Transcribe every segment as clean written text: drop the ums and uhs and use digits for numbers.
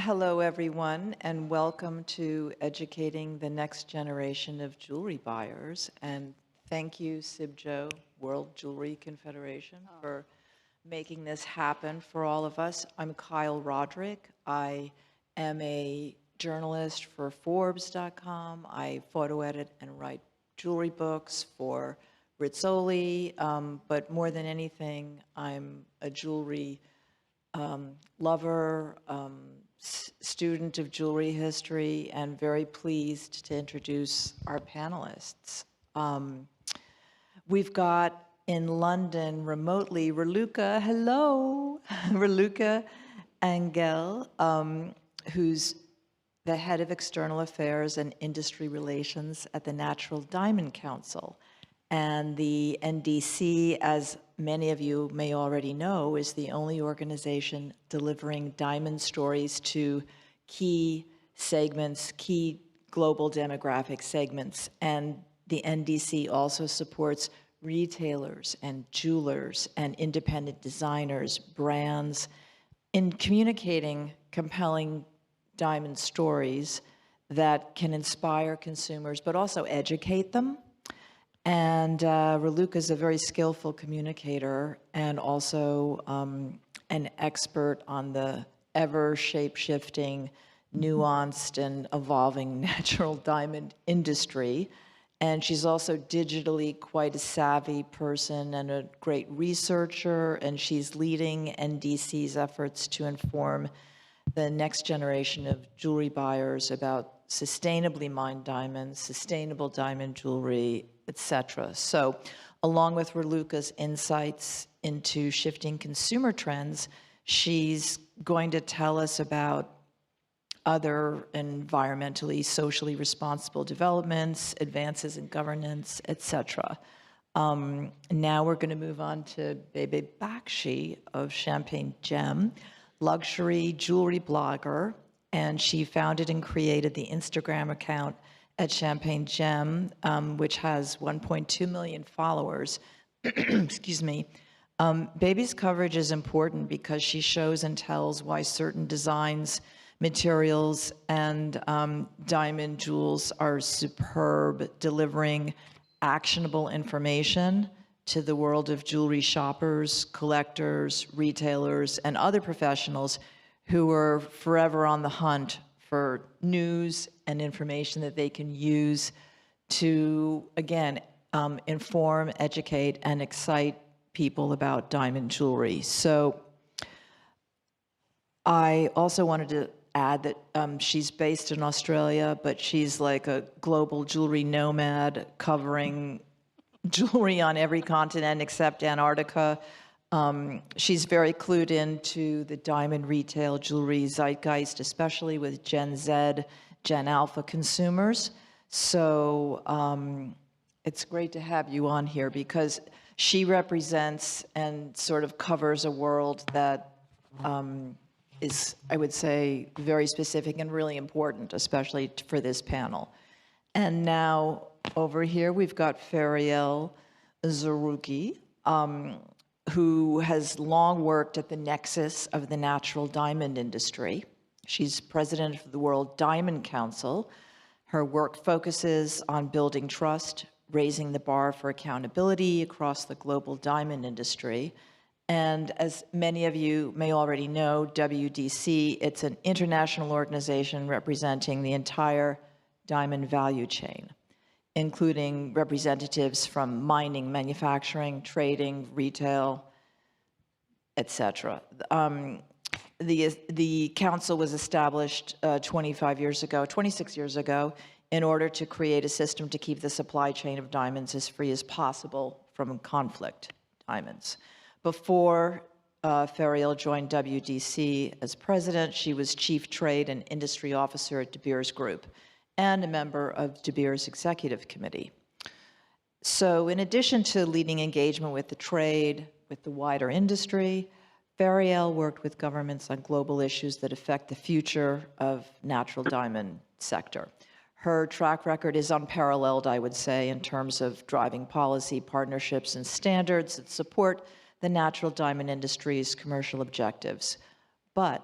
Hello, everyone, and welcome to Educating the Next Generation of Jewelry Buyers. And thank you, Cibjo, World Jewelry Confederation, for making this happen for all of us. I'm Kyle Roderick. I am a journalist for Forbes.com. I photo edit and write jewelry books for Rizzoli, but more than anything, I'm a jewelry lover, student of jewelry history, and very pleased to introduce our panelists. We've got in London remotely Raluca, hello, Raluca Anghel, who's the head of external affairs and industry relations at the Natural Diamond Council. And the NDC, as many of you may already know, is the only organization delivering diamond stories to key segments, key global demographic segments. And the NDC also supports retailers and jewelers and independent designers, brands, in communicating compelling diamond stories that can inspire consumers, but also educate them. And Raluca is a very skillful communicator and also an expert on the ever shape-shifting, nuanced, and evolving natural diamond industry. And she's also digitally quite a savvy person and a great researcher, and she's leading NDC's efforts to inform the next generation of jewelry buyers about sustainably mined diamonds, sustainable diamond jewelry, etc. So, along with Raluca's insights into shifting consumer trends, she's going to tell us about other environmentally, socially responsible developments, advances in governance, etc. Now we're going to move on to Bebe Bakshi of Champagne Gem, luxury jewelry blogger, and she founded and created the Instagram account at Champagne Gem, which has 1.2 million followers. Excuse me. Baby's coverage is important because she shows and tells why certain designs, materials, and diamond jewels are superb, delivering actionable information to the world of jewelry shoppers, collectors, retailers, and other professionals who are forever on the hunt for news and information that they can use to, again, inform, educate, and excite people about diamond jewelry. So I also wanted to add that she's based in Australia, but she's like a global jewelry nomad covering jewelry on every continent except Antarctica. She's very clued into the diamond retail jewelry zeitgeist, especially with Gen Z, Gen Alpha consumers. So it's great to have you on here because she represents and sort of covers a world that is, I would say, very specific and really important, especially for this panel. And now over here, we've got Feriel Zerouki, who has long worked at the nexus of the natural diamond industry. She's president of the World Diamond Council. Her work focuses on building trust, raising the bar for accountability across the global diamond industry. And as many of you may already know, WDC, it's an international organization representing the entire diamond value chain, including representatives from mining, manufacturing, trading, retail, etc. The council was established 26 years ago, in order to create a system to keep the supply chain of diamonds as free as possible from conflict diamonds. Before Feriel joined WDC as president, she was chief trade and industry officer at De Beers Group and a member of De Beers Executive Committee. So in addition to leading engagement with the trade, with the wider industry, Feriel worked with governments on global issues that affect the future of natural diamond sector. Her track record is unparalleled, I would say, in terms of driving policy, partnerships, and standards that support the natural diamond industry's commercial objectives. But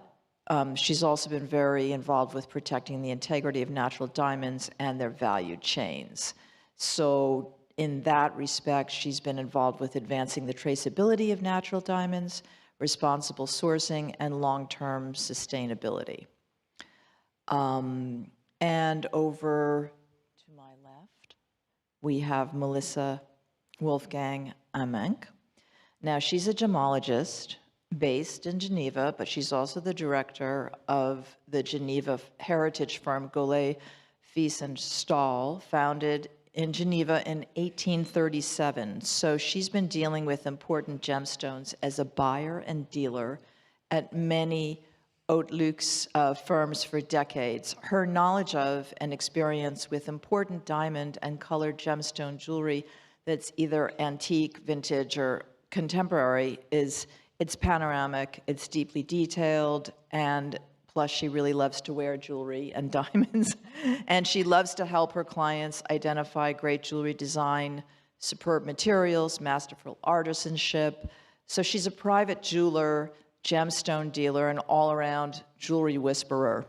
She's also been very involved with protecting the integrity of natural diamonds and their value chains. So in that respect, she's been involved with advancing the traceability of natural diamonds, responsible sourcing, and long-term sustainability. And over to my left, we have Melissa Wolfgang Amenc. Now, she's a gemologist based in Geneva, but she's also the director of the Geneva heritage firm Golay, and Stahl, founded in Geneva in 1837. So she's been dealing with important gemstones as a buyer and dealer at many haute luxe firms for decades. Her knowledge of and experience with important diamond and colored gemstone jewelry that's either antique, vintage, or contemporary it's panoramic, it's deeply detailed, and plus she really loves to wear jewelry and diamonds. And she loves to help her clients identify great jewelry design, superb materials, masterful artisanship. So she's a private jeweler, gemstone dealer, and all-around jewelry whisperer.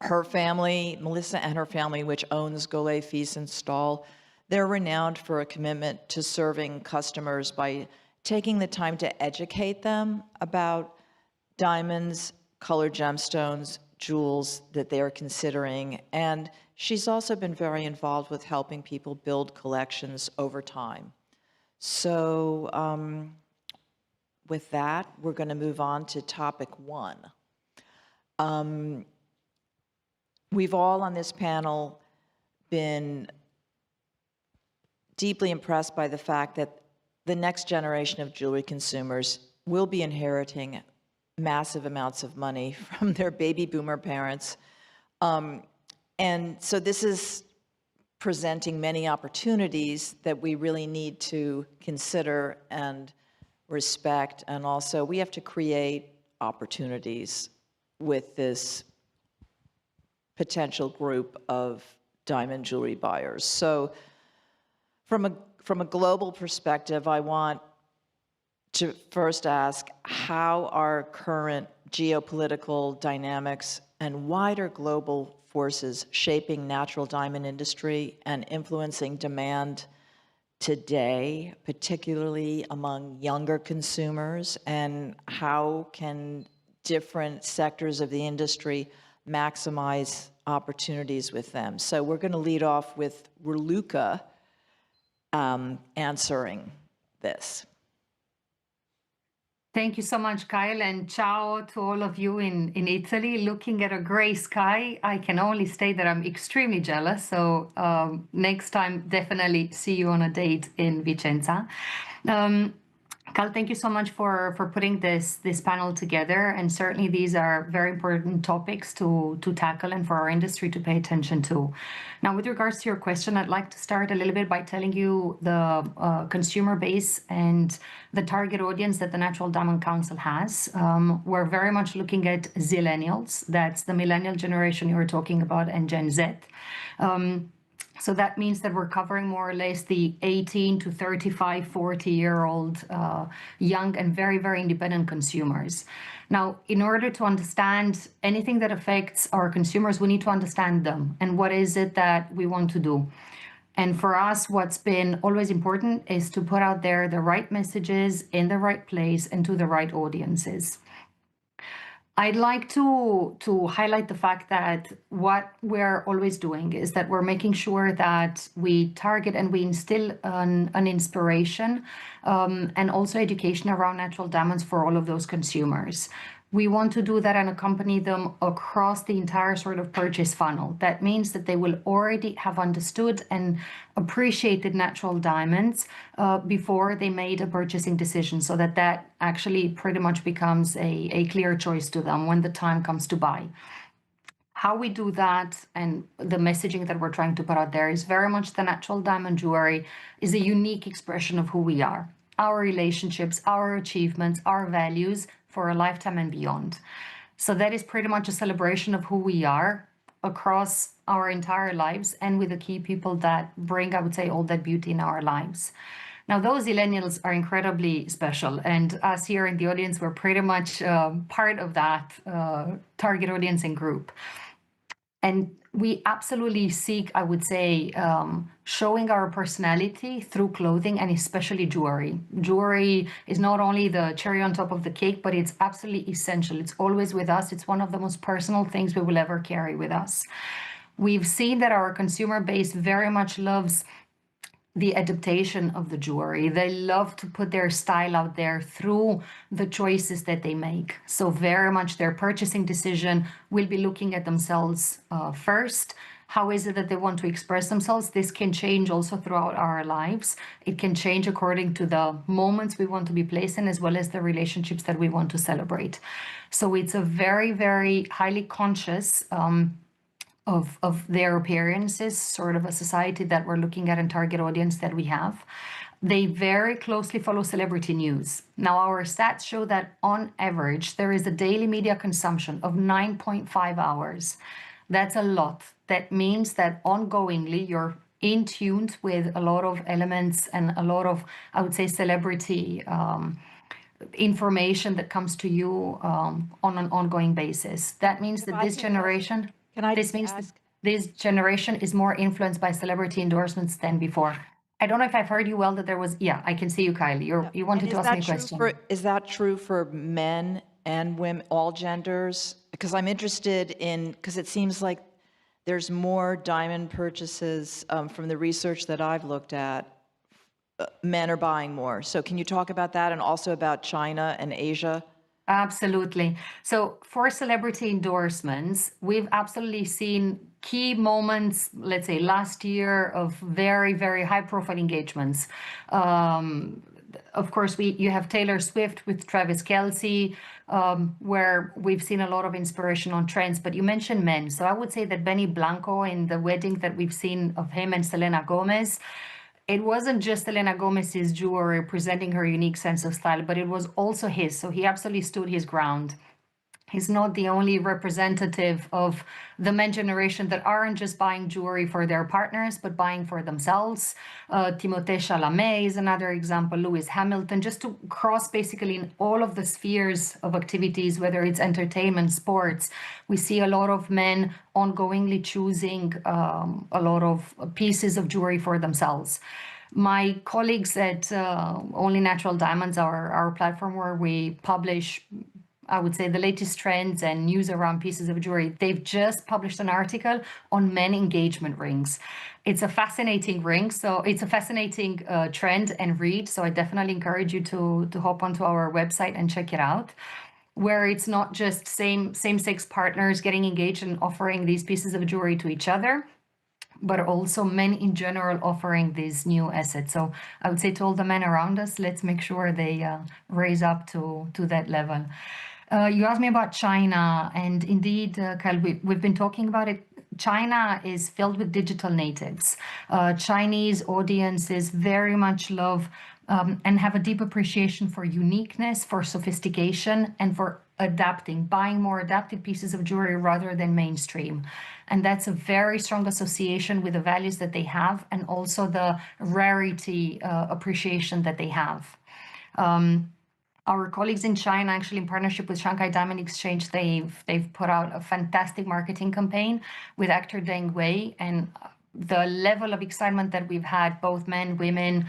Her family, Melissa and her family, which owns Golay, and Stahl, they're renowned for a commitment to serving customers by taking the time to educate them about diamonds, colored gemstones, jewels that they are considering. And she's also been very involved with helping people build collections over time. So with that, we're going to move on to topic 1. We've all on this panel been deeply impressed by the fact that the next generation of jewelry consumers will be inheriting massive amounts of money from their baby boomer parents. And so this is presenting many opportunities that we really need to consider and respect. And also we have to create opportunities with this potential group of diamond jewelry buyers. So from a global perspective, I want to first ask how are current geopolitical dynamics and wider global forces shaping natural diamond industry and influencing demand today, particularly among younger consumers, and how can different sectors of the industry maximize opportunities with them. So we're going to lead off with Raluca answering this. Thank you so much, Kyle, and ciao to all of you in Italy. Looking at a gray sky, I can only state that I'm extremely jealous. So next time, definitely see you on a date in Vicenza. Kyle, thank you so much for putting this panel together, and certainly these are very important topics to tackle and for our industry to pay attention to. Now, with regards to your question, I'd like to start a little bit by telling you the consumer base and the target audience that the Natural Diamond Council has. We're very much looking at Zillennials. That's the millennial generation you were talking about, and Gen Z. So that means that we're covering more or less the 18 to 35, 40-year-old young and very, very independent consumers. Now, in order to understand anything that affects our consumers, we need to understand them and what is it that we want to do. And for us, what's been always important is to put out there the right messages in the right place and to the right audiences. I'd like to highlight the fact that what we're always doing is that we're making sure that we target and we instill an inspiration and also education around natural diamonds for all of those consumers. We want to do that and accompany them across the entire sort of purchase funnel. That means that they will already have understood and appreciated natural diamonds before they made a purchasing decision, so that that actually pretty much becomes a clear choice to them when the time comes to buy. How we do that and the messaging that we're trying to put out there is very much the natural diamond jewelry is a unique expression of who we are, our relationships, our achievements, our values, for a lifetime and beyond. So that is pretty much a celebration of who we are across our entire lives and with the key people that bring, I would say, all that beauty in our lives. Now, those millennials are incredibly special, and us here in the audience, we're pretty much part of that target audience and group. And we absolutely seek, I would say, showing our personality through clothing and especially jewelry. Jewelry is not only the cherry on top of the cake, but it's absolutely essential. It's always with us. It's one of the most personal things we will ever carry with us. We've seen that our consumer base very much loves the adaptation of the jewelry. They love to put their style out there through the choices that they make. So very much their purchasing decision will be looking at themselves first. How is it that they want to express themselves? This can change also throughout our lives. It can change according to the moments we want to be placed in, as well as the relationships that we want to celebrate. So it's a very, very highly conscious of their appearances, sort of a society that we're looking at and target audience that we have. They very closely follow celebrity news. Now, our stats show that on average, there is a daily media consumption of 9.5 hours. That's a lot. That means that ongoingly, you're in tune with a lot of elements and a lot of, I would say, celebrity information that comes to you on an ongoing basis. That means that this generation... This means that this generation is more influenced by celebrity endorsements than before. I don't know if I've heard you well, that there was, yeah, I can see you, Kylie. You wanted to ask me a question. Is that true for men and women, all genders? Because I'm interested in, because it seems like there's more diamond purchases from the research that I've looked at. Men are buying more. So can you talk about that, and also about China and Asia? Absolutely. So for celebrity endorsements, we've absolutely seen key moments, let's say last year, of very, very high profile engagements. Of course, you have Taylor Swift with Travis Kelce, where we've seen a lot of inspiration on trends, but you mentioned men. So I would say that Benny Blanco, in the wedding that we've seen of him and Selena Gomez, it wasn't just Selena Gomez's jewelry presenting her unique sense of style, but it was also his. So he absolutely stood his ground. He's not the only representative of the men generation that aren't just buying jewelry for their partners, but buying for themselves. Timothée Chalamet is another example, Lewis Hamilton, just to cross basically in all of the spheres of activities, whether it's entertainment, sports. We see a lot of men ongoingly choosing a lot of pieces of jewelry for themselves. My colleagues at Only Natural Diamonds, our platform where we publish, I would say, the latest trends and news around pieces of jewelry, they've just published an article on men engagement rings. It's a fascinating ring, so it's a fascinating trend and read. So I definitely encourage you to hop onto our website and check it out, where it's not just same-sex partners getting engaged and offering these pieces of jewelry to each other, but also men in general offering these new assets. So I would say to all the men around us, let's make sure they raise up to that level. You asked me about China, and indeed, Kyle, we've been talking about it. China is filled with digital natives. Chinese audiences very much love and have a deep appreciation for uniqueness, for sophistication, and for adapting, buying more adapted pieces of jewelry rather than mainstream. And that's a very strong association with the values that they have, and also the rarity appreciation that they have. Our colleagues in China, actually in partnership with Shanghai Diamond Exchange, they've put out a fantastic marketing campaign with actor Deng Wei, and the level of excitement that we've had, both men, women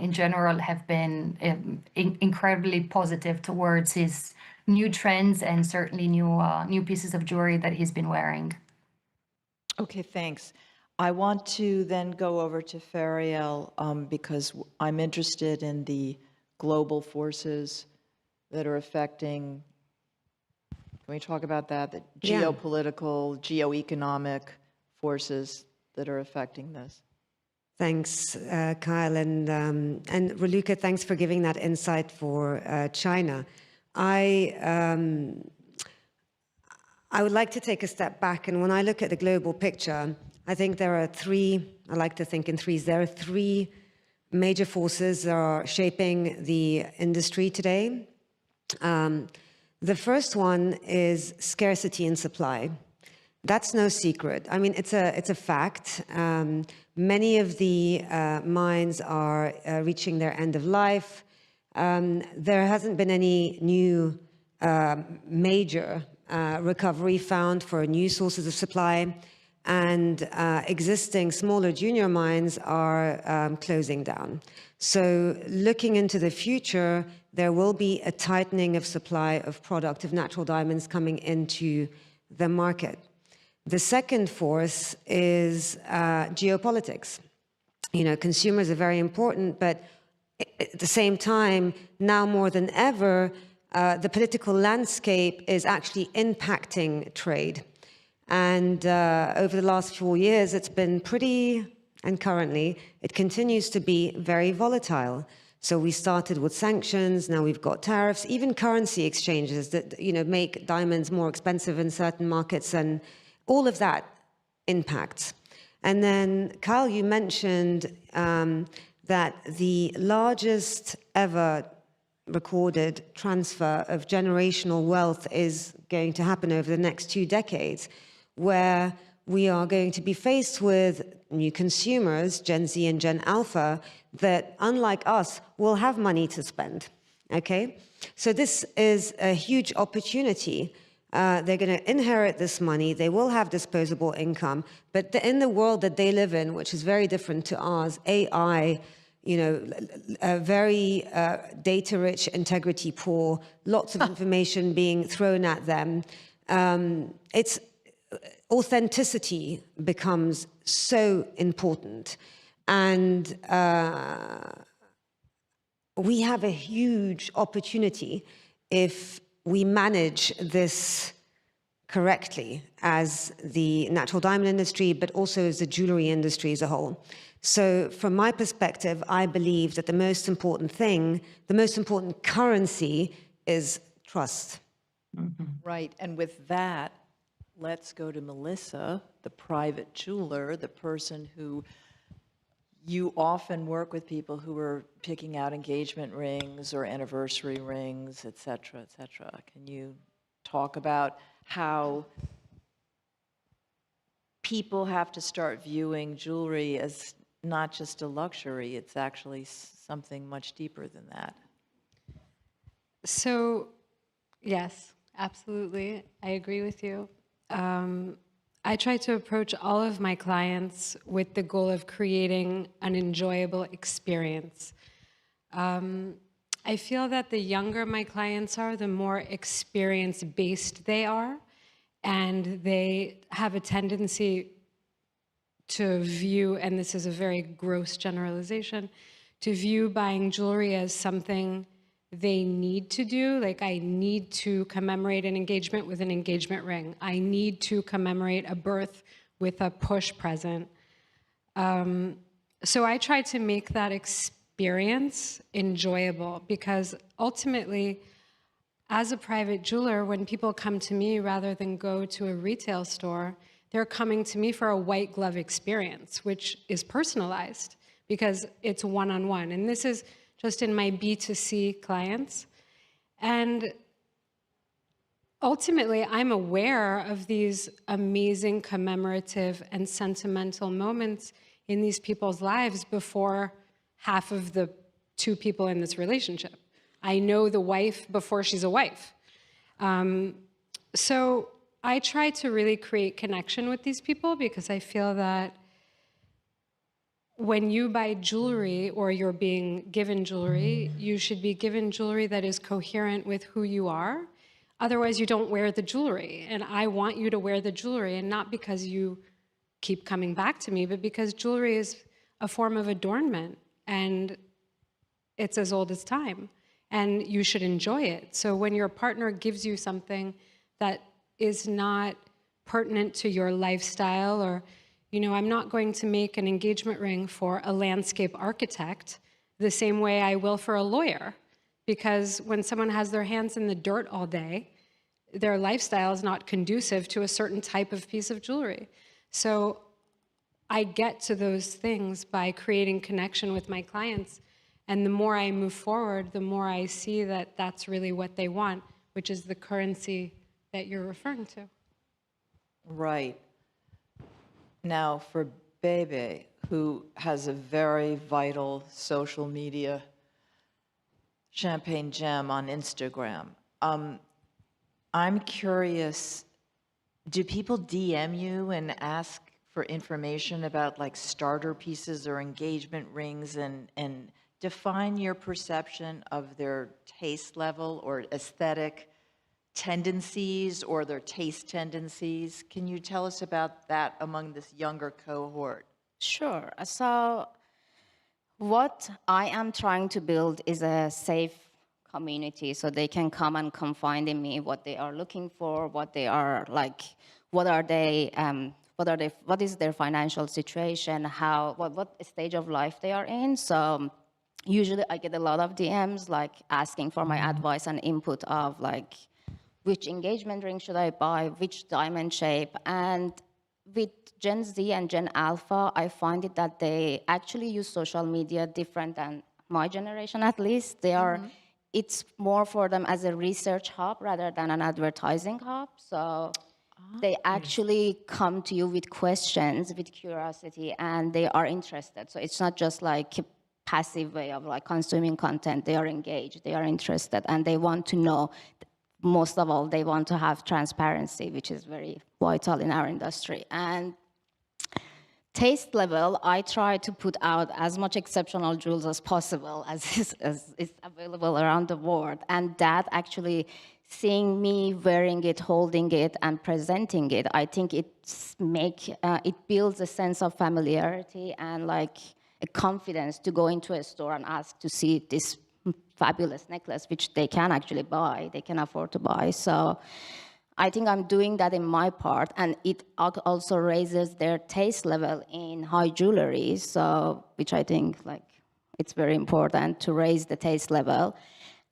in general, have been incredibly positive towards his new trends and certainly new pieces of jewelry that he's been wearing. Okay, thanks. I want to then go over to Feriel because I'm interested in the global forces that are affecting, can we talk about that? The geopolitical, geoeconomic forces that are affecting this. Thanks, Kyle, and Raluca, thanks for giving that insight for China. I would like to take a step back, and when I look at the global picture, I think there are I like to think in threes. There are three major forces that are shaping the industry today. The first one is scarcity and supply. That's no secret. I mean, it's a fact. Many of the mines are reaching their end of life. There hasn't been any new major recovery found for new sources of supply, and existing smaller junior mines are closing down. So looking into the future, there will be a tightening of supply of product, of natural diamonds coming into the market. The second force is geopolitics. You know, consumers are very important, but at the same time, now more than ever, the political landscape is actually impacting trade. And over the last 4 years, it's been pretty, and currently, it continues to be very volatile. So we started with sanctions, now we've got tariffs, even currency exchanges that, you know, make diamonds more expensive in certain markets, and all of that impacts. And then, Kyle, you mentioned that the largest ever recorded transfer of generational wealth is going to happen over the next 2 decades, where we are going to be faced with new consumers, Gen Z and Gen Alpha, that, unlike us, will have money to spend, okay? So this is a huge opportunity. They're going to inherit this money. They will have disposable income. But in the world that they live in, which is very different to ours, AI, you know, very data-rich, integrity poor, lots of information being thrown at them. It's authenticity becomes so important. And we have a huge opportunity if we manage this correctly as the natural diamond industry, but also as the jewelry industry as a whole. So from my perspective, I believe that the most important thing, the most important currency is trust. Mm-hmm. Right, and with that, let's go to Melissa, the private jeweler, the person who you often work with people who are picking out engagement rings or anniversary rings, et cetera, et cetera. Can you talk about how people have to start viewing jewelry as not just a luxury, it's actually something much deeper than that? So, yes, absolutely. I agree with you. I try to approach all of my clients with the goal of creating an enjoyable experience. I feel that the younger my clients are, the more experience-based they are, and they have a tendency to view, and this is a very gross generalization, to view buying jewelry as something they need to do. Like, I need to commemorate an engagement with an engagement ring. I need to commemorate a birth with a push present. So I try to make that experience enjoyable, because ultimately, as a private jeweler, when people come to me rather than go to a retail store, they're coming to me for a white glove experience, which is personalized because it's one-on-one. And this is just in my B2C clients. And ultimately, I'm aware of these amazing commemorative and sentimental moments in these people's lives before half of the 2 people in this relationship. I know the wife before she's a wife. So I try to really create connection with these people, because I feel that when you buy jewelry or you're being given jewelry, you should be given jewelry that is coherent with who you are. Otherwise, you don't wear the jewelry. And I want you to wear the jewelry, and not because you keep coming back to me, but because jewelry is a form of adornment, and it's as old as time, and you should enjoy it. So when your partner gives you something that is not pertinent to your lifestyle, or, you know, I'm not going to make an engagement ring for a landscape architect the same way I will for a lawyer, because when someone has their hands in the dirt all day, their lifestyle is not conducive to a certain type of piece of jewelry. So I get to those things by creating connection with my clients. And the more I move forward, the more I see that that's really what they want, which is the currency that you're referring to. Right. Now, for Bebe, who has a very vital social media champagne gem on Instagram, I'm curious, do people DM you and ask for information about like starter pieces or engagement rings and define your perception of their taste level or aesthetic tendencies or their taste tendencies? Can you tell us about that among this younger cohort? Sure. So what I am trying to build is a safe community so they can come and confide in me what they are looking for, what they are like, what is their financial situation, what stage of life they are in. So usually I get a lot of DMs like asking for my advice and input of like, which engagement ring should I buy, which diamond shape. And with Gen Z and Gen Alpha, I find it that they actually use social media different than my generation, at least. They are, it's more for them as a research hub rather than an advertising hub. So they actually come to you with questions, with curiosity, and they are interested. So it's not just like a passive way of like consuming content. They are engaged, they are interested, and they want to know. Most of all, they want to have transparency, which is very vital in our industry. And taste level, I try to put out as much exceptional jewels as possible as is available around the world. And that actually, seeing me wearing it, holding it, and presenting it, I think it builds a sense of familiarity and like a confidence to go into a store and ask to see this fabulous necklace, which they can actually buy, they can afford to buy. So I think I'm doing that in my part, and it also raises their taste level in high jewelry, so which I think like it's very important to raise the taste level.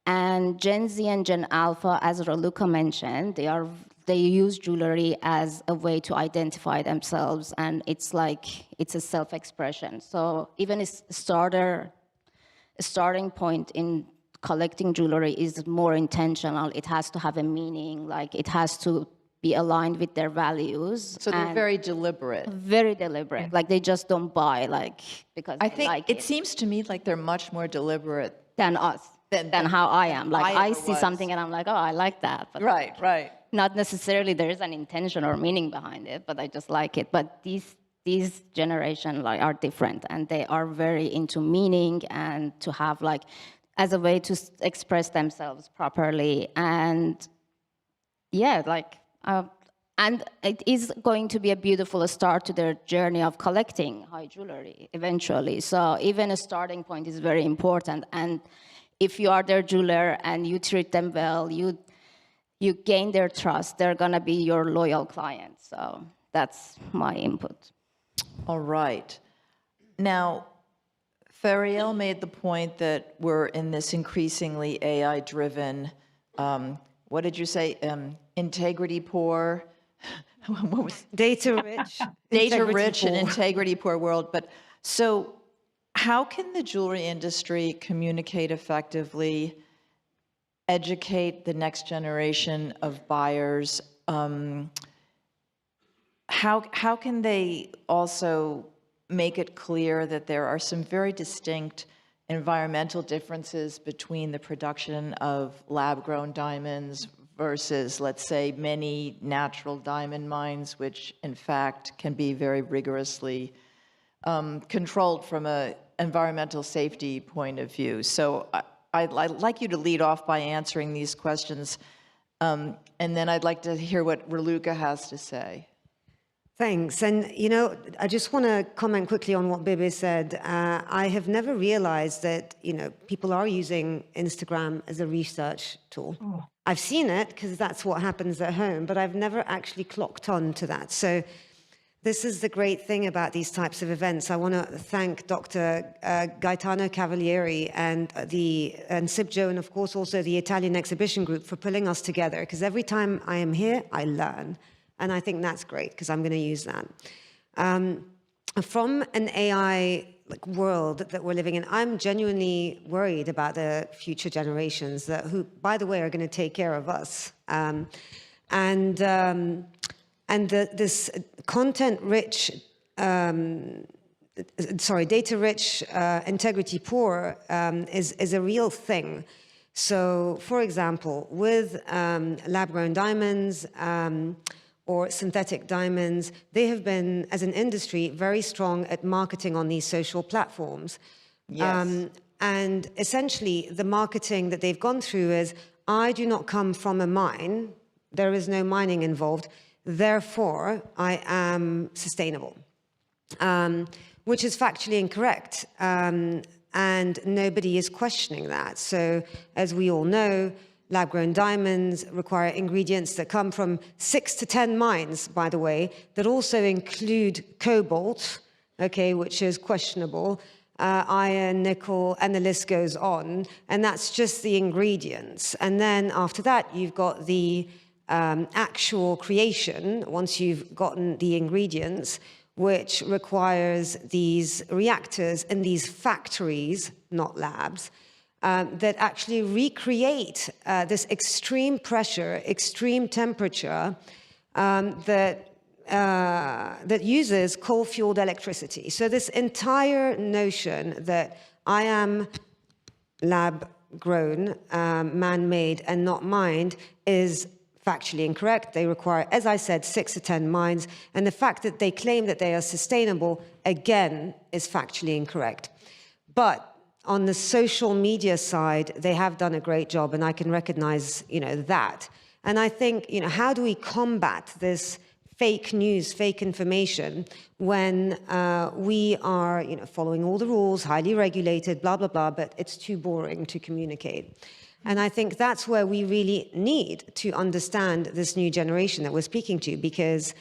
And Gen Z and Gen Alpha, as Raluca mentioned, they use jewelry as a way to identify themselves, and it's a self-expression. So even a starting point in collecting jewelry is more intentional. It has to have a meaning, like it has to be aligned with their values. So they're very deliberate. Very deliberate. Like they just don't buy like because I they think like it seems to me like they're much more deliberate. than us, than how I am. Like I I ever see was. something and I'm like, oh, I like that. But Right. not necessarily there is an intention or meaning behind it, but I just like it. But these generation like are different, and they are very into meaning and to have like as a way to express themselves properly. And yeah, like and it is going to be a beautiful start to their journey of collecting high jewelry eventually. So even a starting point is very important. And if you are their jeweler and you treat them well, you gain their trust, they're gonna be your loyal client. So that's my input. All right. Now, Feriel made the point that we're in this increasingly AI-driven, what did you say, integrity poor? What was Data-rich. data-rich and integrity-poor. integrity-poor world. But so how can the jewelry industry communicate effectively, educate the next generation of buyers? How can they also make it clear that there are some very distinct environmental differences between the production of lab-grown diamonds versus, let's say, many natural diamond mines, which in fact can be very rigorously controlled from an environmental safety point of view. So I'd like you to lead off by answering these questions, and then I'd like to hear what Raluca has to say. Thanks. And, you know, I just want to comment quickly on what Bibi said. I have never realized that, you know, people are using Instagram as a research tool. Oh. I've seen it because that's what happens at home, but I've never actually clocked on to that. So this is the great thing about these types of events. I want to thank Dr. Gaetano Cavalieri and Cibjo, and of course also the Italian exhibition group for pulling us together, because every time I am here, I learn. And I think that's great, because I'm going to use that. From an AI world that we're living in, I'm genuinely worried about the future generations who, by the way, are going to take care of us. and this content-rich, data-rich integrity poor is a real thing. So, for example, with lab-grown diamonds or synthetic diamonds, they have been, as an industry, very strong at marketing on these social platforms. Yes. And essentially, the marketing that they've gone through is, I do not come from a mine, there is no mining involved, therefore I am sustainable, which is factually incorrect. And nobody is questioning that. So, as we all know, lab-grown diamonds require ingredients that come from 6 to 10 mines, by the way, that also include cobalt, okay, which is questionable, iron, nickel, and the list goes on. And that's just the ingredients. And then after that, you've got the actual creation, once you've gotten the ingredients, which requires these reactors in these factories, not labs, that actually recreate this extreme pressure, extreme temperature that uses coal-fueled electricity. So this entire notion that I am lab-grown, man-made, and not mined is factually incorrect. They require, as I said, 6 to 10 mines. And the fact that they claim that they are sustainable, again, is factually incorrect. But on the social media side, they have done a great job, and I can recognize, that. And I think, how do we combat this fake news, fake information, when we are, following all the rules, highly regulated, blah, blah, blah, but it's too boring to communicate. And I think that's where we really need to understand this new generation that we're speaking to, because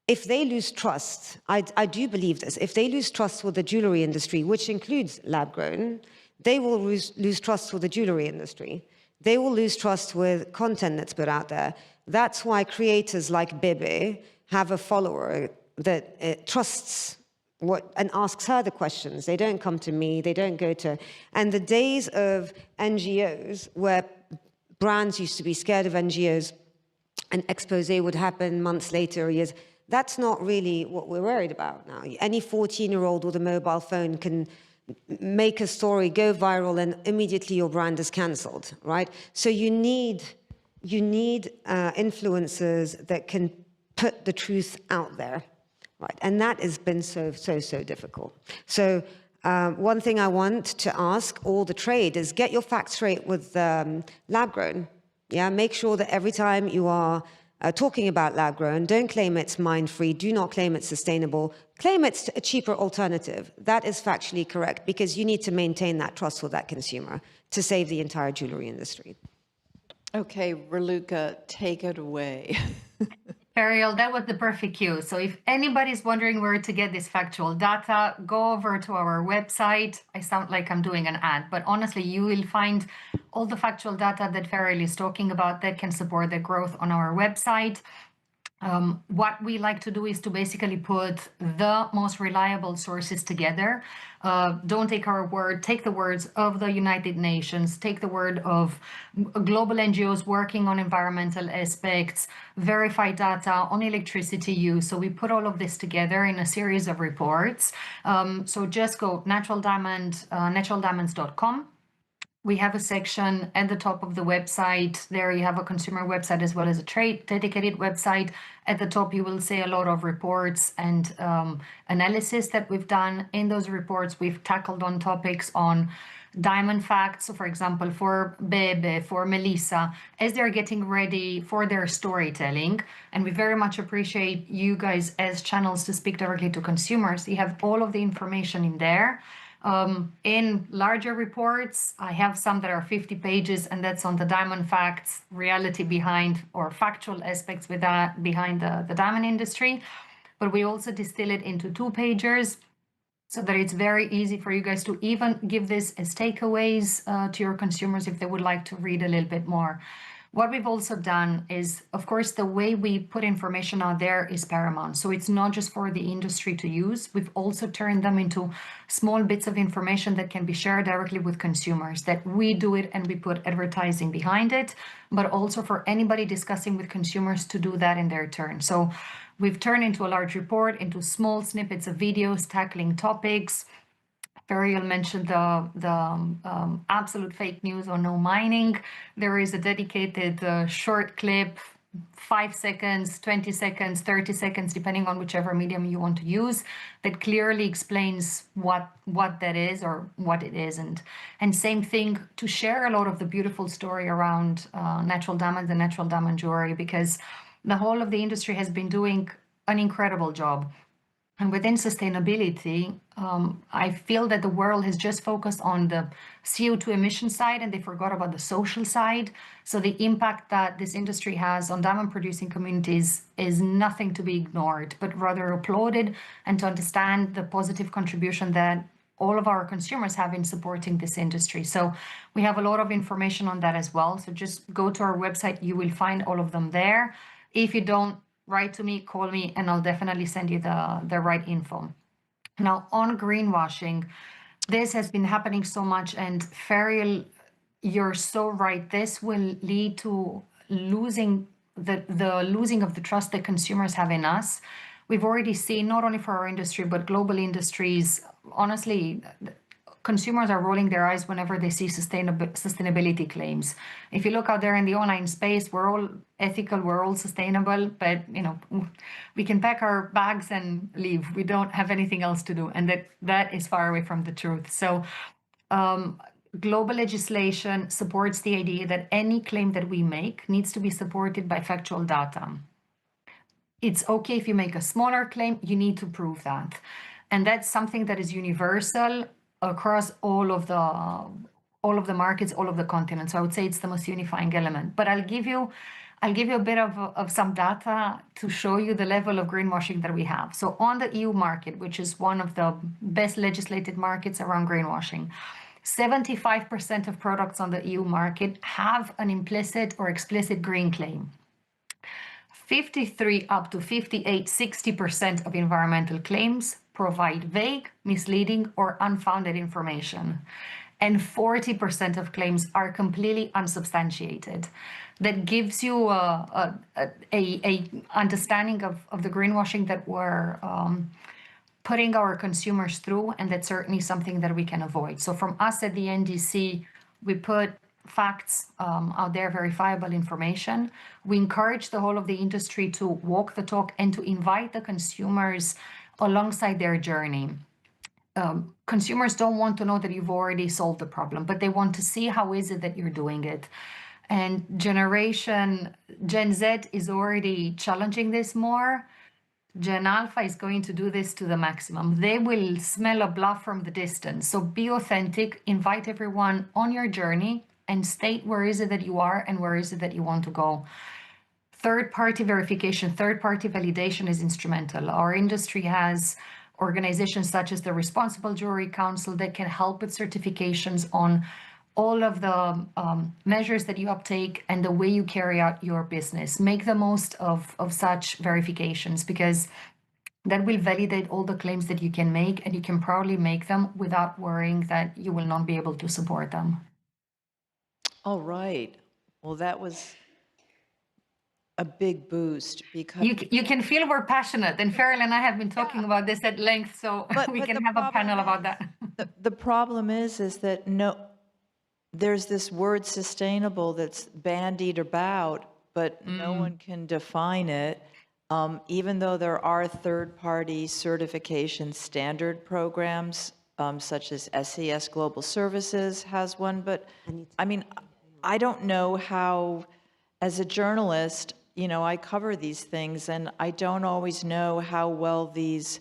if they lose trust, I do believe this, if they lose trust with the jewelry industry, which includes lab-grown, they will lose trust with the jewelry industry. They will lose trust with content that's put out there. That's why creators like Bebe have a follower that trusts and asks her the questions. They don't come to me, they don't go to... And the days of NGOs, where brands used to be scared of NGOs, an expose would happen months later, years, that's not really what we're worried about now. Any 14-year-old with a mobile phone can make a story, go viral, and immediately your brand is cancelled, right? So you need influencers that can put the truth out there. Right, and that has been so difficult. So one thing I want to ask all the trade is get your facts straight with lab-grown. Yeah, make sure that every time you are talking about lab-grown, don't claim it's mine-free, do not claim it's sustainable, claim it's a cheaper alternative. That is factually correct, because you need to maintain that trust with that consumer to save the entire jewelry industry. Okay, Raluca, take it away. Feriel, that was the perfect cue. So if anybody's wondering where to get this factual data, go over to our website. I sound like I'm doing an ad, but honestly, you will find all the factual data that Feriel is talking about that can support the growth on our website. What we like to do is to basically put the most reliable sources together. Don't take our word, take the words of the United Nations, take the word of global NGOs working on environmental aspects, verify data on electricity use. So we put all of this together in a series of reports. So just go naturaldiamonds.com. We have a section at the top of the website. There you have a consumer website as well as a trade dedicated website. At the top, you will see a lot of reports and analysis that we've done. In those reports, we've tackled on topics on diamond facts. So for example, for Bebe, for Melissa, as they're getting ready for their storytelling. And we very much appreciate you guys as channels to speak directly to consumers. You have all of the information in there. In larger reports, I have some that are 50 pages, and that's on the diamond facts, reality behind, or factual aspects with that behind the diamond industry. But we also distill it into 2-pagers so that it's very easy for you guys to even give this as takeaways to your consumers if they would like to read a little bit more. What we've also done is, of course, the way we put information out there is paramount. So it's not just for the industry to use. We've also turned them into small bits of information that can be shared directly with consumers, that we do it and we put advertising behind it, but also for anybody discussing with consumers to do that in their turn. So we've turned into a large report, into small snippets of videos tackling topics. Feriel mentioned the absolute fake news or no mining. There is a dedicated short clip, 5 seconds, 20 seconds, 30 seconds, depending on whichever medium you want to use, that clearly explains what that is or what it isn't. And same thing to share a lot of the beautiful story around natural diamonds and natural diamond jewelry, because the whole of the industry has been doing an incredible job. And within sustainability, I feel that the world has just focused on the CO2 emission side and they forgot about the social side. So the impact that this industry has on diamond producing communities is nothing to be ignored, but rather applauded, and to understand the positive contribution that all of our consumers have in supporting this industry. So we have a lot of information on that as well. So just go to our website, you will find all of them there. If you don't, write to me, call me, and I'll definitely send you the right info. Now, on greenwashing, this has been happening so much, and Feriel, you're so right. This will lead to losing the losing of the trust that consumers have in us. We've already seen, not only for our industry, but global industries, honestly, consumers are rolling their eyes whenever they see sustainability claims. If you look out there in the online space, we're all ethical, we're all sustainable, but we can pack our bags and leave. We don't have anything else to do, and that is far away from the truth. So global legislation supports the idea that any claim that we make needs to be supported by factual data. It's okay if you make a smaller claim, you need to prove that. And that's something that is universal across all of the markets, all of the continents. So I would say it's the most unifying element. But I'll give you a bit of some data to show you the level of greenwashing that we have. So on the EU market, which is one of the best legislated markets around greenwashing, 75% of products on the EU market have an implicit or explicit green claim. 53 up to 58, 60% of environmental claims provide vague, misleading, or unfounded information. And 40% of claims are completely unsubstantiated. That gives you a understanding of the greenwashing that we're putting our consumers through, and that's certainly something that we can avoid. So from us at the NDC, we put facts out there, verifiable information. We encourage the whole of the industry to walk the talk and to invite the consumers alongside their journey. Consumers don't want to know that you've already solved the problem, but they want to see how is it that you're doing it. And Gen Z is already challenging this more. Gen Alpha is going to do this to the maximum. They will smell a bluff from the distance. So be authentic, invite everyone on your journey and state where is it that you are and where is it that you want to go. Third-party verification, third-party validation is instrumental. Our industry has organizations such as the Responsible Jewelry Council that can help with certifications on all of the measures that you uptake and the way you carry out your business. Make the most of such verifications, because that will validate all the claims that you can make, and you can proudly make them without worrying that you will not be able to support them. All right. Well, that was a big boost, because you can feel we're passionate, and Feriel and I have been talking about this at length, so we can have a panel about that. The problem is that there's this word sustainable that's bandied about, but no one can define it. Even though there are third-party certification standard programs, such as SES Global Services has one, but I mean, I don't know how, as a journalist, I cover these things, and I don't always know how well these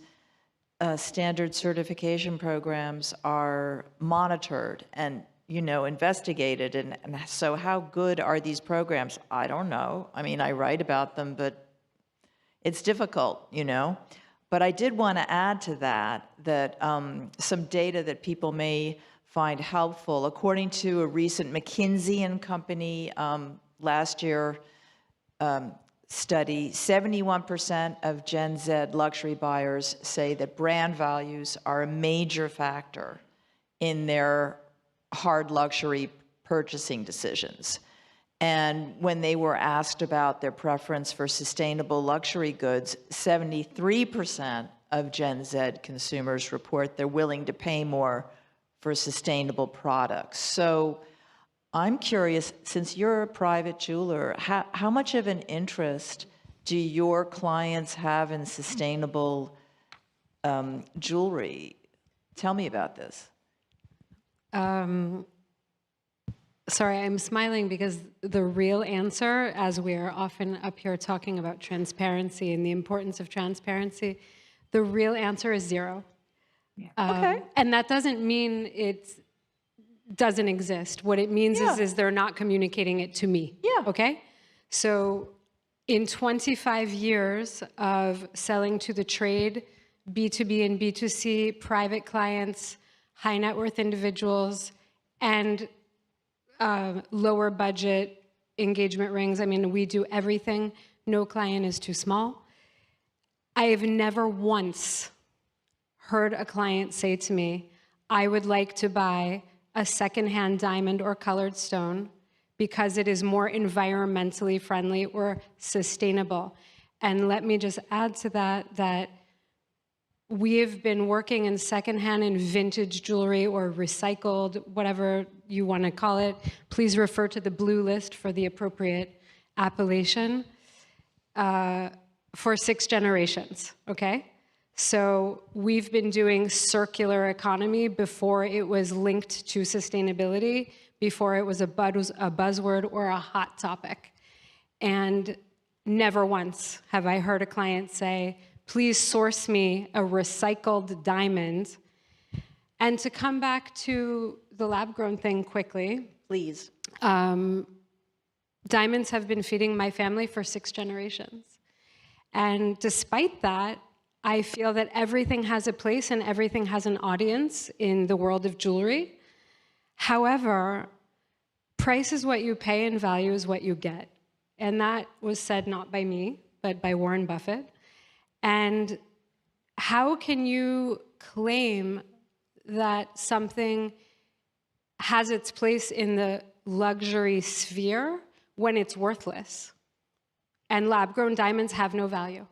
standard certification programs are monitored and investigated, and so how good are these programs? I don't know. I mean, I write about them, but it's difficult, But I did want to add to that some data that people may find helpful. According to a recent McKinsey & Company last year study, 71% of Gen Z luxury buyers say that brand values are a major factor in their hard luxury purchasing decisions. And when they were asked about their preference for sustainable luxury goods, 73% of Gen Z consumers report they're willing to pay more for sustainable products. So I'm curious, since you're a private jeweler, how much of an interest do your clients have in sustainable jewelry? Tell me about this. Sorry, I'm smiling because the real answer, as we're often up here talking about transparency and the importance of transparency, the real answer is zero. Okay. And that doesn't mean it doesn't exist. What it means is they're not communicating it to me. Yeah. Okay? So in 25 years of selling to the trade, B2B and B2C, private clients, high net worth individuals, and lower budget engagement rings. I mean, we do everything. No client is too small. I have never once heard a client say to me, I would like to buy a secondhand diamond or colored stone because it is more environmentally friendly or sustainable. And let me just add to that we have been working in secondhand and vintage jewelry or recycled, whatever you want to call it. Please refer to the blue list for the appropriate appellation for 6 generations, okay? So we've been doing circular economy before it was linked to sustainability, before it was a buzzword or a hot topic. And never once have I heard a client say, please source me a recycled diamond. And to come back to the lab-grown thing quickly. Please. Diamonds have been feeding my family for 6 generations. And despite that, I feel that everything has a place and everything has an audience in the world of jewelry. However, price is what you pay and value is what you get. And that was said not by me, but by Warren Buffett. And how can you claim that something has its place in the luxury sphere when it's worthless? And lab-grown diamonds have no value.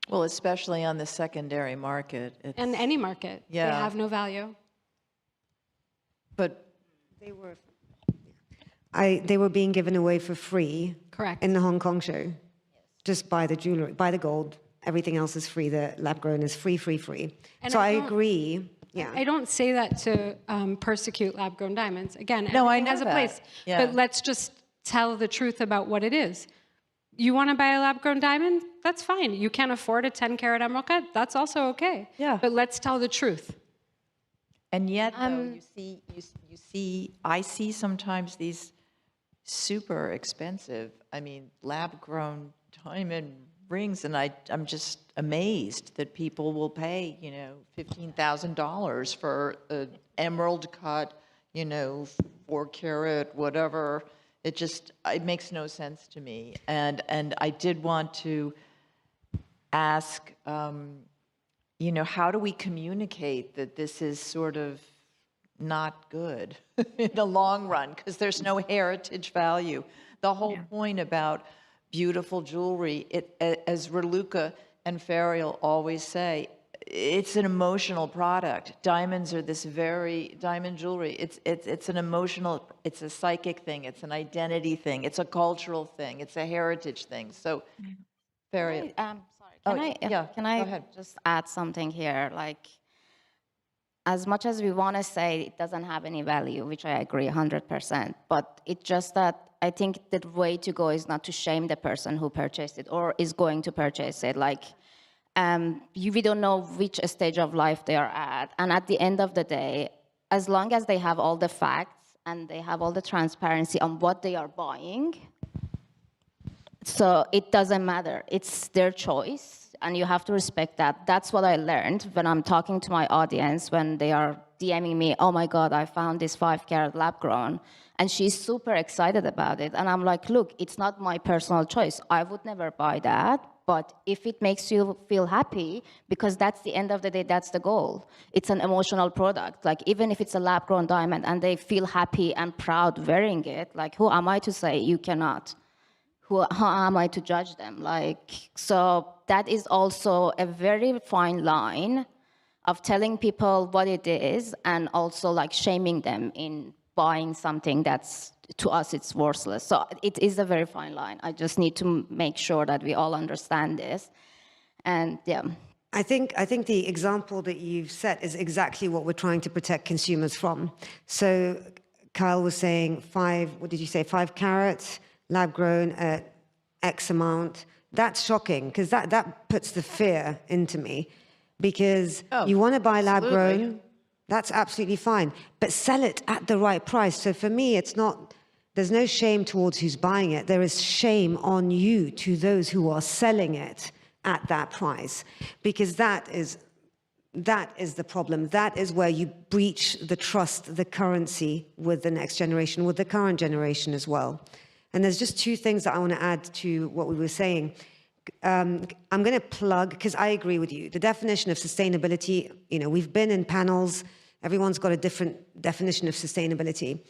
Well, especially on the secondary market. And any market, they have no value. But They were being given away for free. Correct. In the Hong Kong show. Just buy the jewelry, buy the gold. Everything else is free. The lab-grown is free. And So I agree. Yeah. I don't say that to persecute lab-grown diamonds. Again, No, I everything know has a that. place. Yeah. But let's just tell the truth about what it is. You want to buy a lab-grown diamond? That's fine. You can't afford a 10-carat emerald cut? That's also okay. Yeah. But let's tell the truth. And yet, though, I see sometimes these super expensive, lab-grown diamond rings, and I'm just amazed that people will pay, $15,000 for an emerald cut, 4-carat, whatever. It makes no sense to me. And I did want to ask, how do we communicate that this is sort of not good in the long run? Because there's no heritage value. The whole point about beautiful jewelry, as Raluca and Feriel always say, it's an emotional product. Diamonds are diamond jewelry. It's an emotional, it's a psychic thing. It's an identity thing. It's a cultural thing. It's a heritage thing. So, Feriel. Sorry, can I go ahead. just add something here? Like, as much as we want to say it doesn't have any value, which I agree 100%, but it's just that I think the way to go is not to shame the person who purchased it or is going to purchase it. Like, we don't know which stage of life they are at. And at the end of the day, as long as they have all the facts and they have all the transparency on what they are buying, so it doesn't matter. It's their choice, and you have to respect that. That's what I learned when I'm talking to my audience when they are DMing me, oh my God, I found this 5-carat lab grown. And she's super excited about it. And I'm like, look, it's not my personal choice. I would never buy that. But if it makes you feel happy, because that's the end of the day, that's the goal. It's an emotional product. Like, even if it's a lab-grown diamond and they feel happy and proud wearing it, like, who am I to say you cannot? How am I to judge them? Like, so that is also a very fine line of telling people what it is and also like shaming them in buying something that's, to us, it's worthless. So it is a very fine line. I just need to make sure that we all understand this. And yeah. I think the example that you've set is exactly what we're trying to protect consumers from. So Kyle was saying 5 carats, lab grown at X amount. That's shocking, because that puts the fear into me. Because you want to buy lab grown, that's absolutely fine. But sell it at the right price. So for me, it's not, there's no shame towards who's buying it. There is shame on you to those who are selling it at that price. Because that is the problem. That is where you breach the trust, the currency with the next generation, with the current generation as well. And there's just 2 things that I want to add to what we were saying. I'm going to plug, because I agree with you, the definition of sustainability, we've been in panels, everyone's got a different definition of sustainability.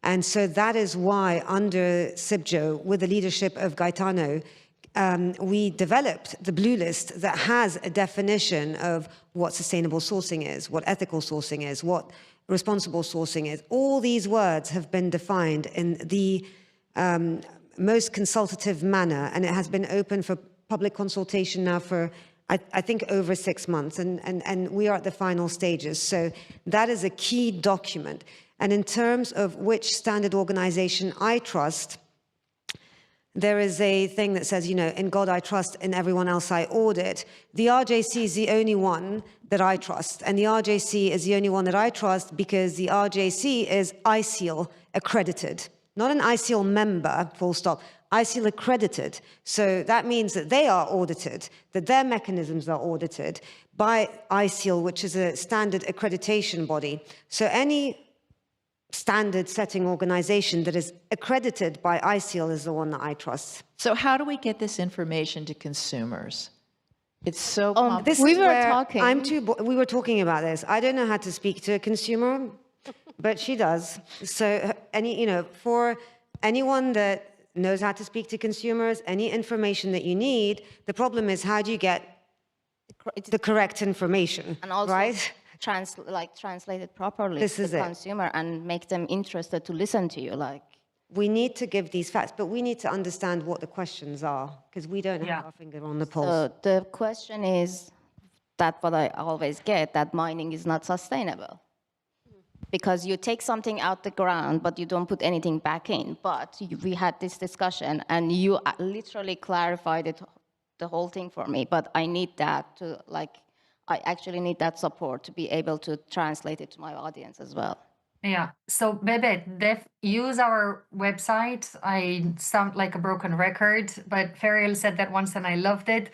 And so that is why under Cibjo, with the leadership of Gaetano, we developed the blue list that has a definition of what sustainable sourcing is, what ethical sourcing is, what responsible sourcing is. All these words have been defined in the most consultative manner, and it has been open for public consultation now for, I think, over 6 months, and we are at the final stages. So that is a key document. And in terms of which standard organization I trust, there is a thing that says, in God I trust, in everyone else I audit. The RJC is the only one that I trust, and the RJC is the only one that I trust because the RJC is ISEAL accredited. Not an ISEAL member, full stop, ISEAL accredited. So that means that they are audited, that their mechanisms are audited by ISEAL, which is a standard accreditation body. So any standard setting organization that is accredited by ISEAL is the one that I trust. So how do we get this information to consumers? It's so This We is were where talking. we were talking about this. I don't know how to speak to a consumer, but she does. So for anyone that knows how to speak to consumers, any information that you need, the problem is, how do you get the correct information, And also right? translate it properly This to is the it. consumer and make them interested to listen to you. Like, We need to give these facts, but we need to understand what the questions are, because we don't have our finger on the pulse. so the question is that what I always get, that mining is not sustainable. Because you take something out the ground, but you don't put anything back in. But we had this discussion, and you literally clarified it, the whole thing for me. But I need that to, I actually need that support to be able to translate it to my audience as well. Yeah. So, Bebe, use our website. I sound like a broken record, but Feriel said that once and I loved it.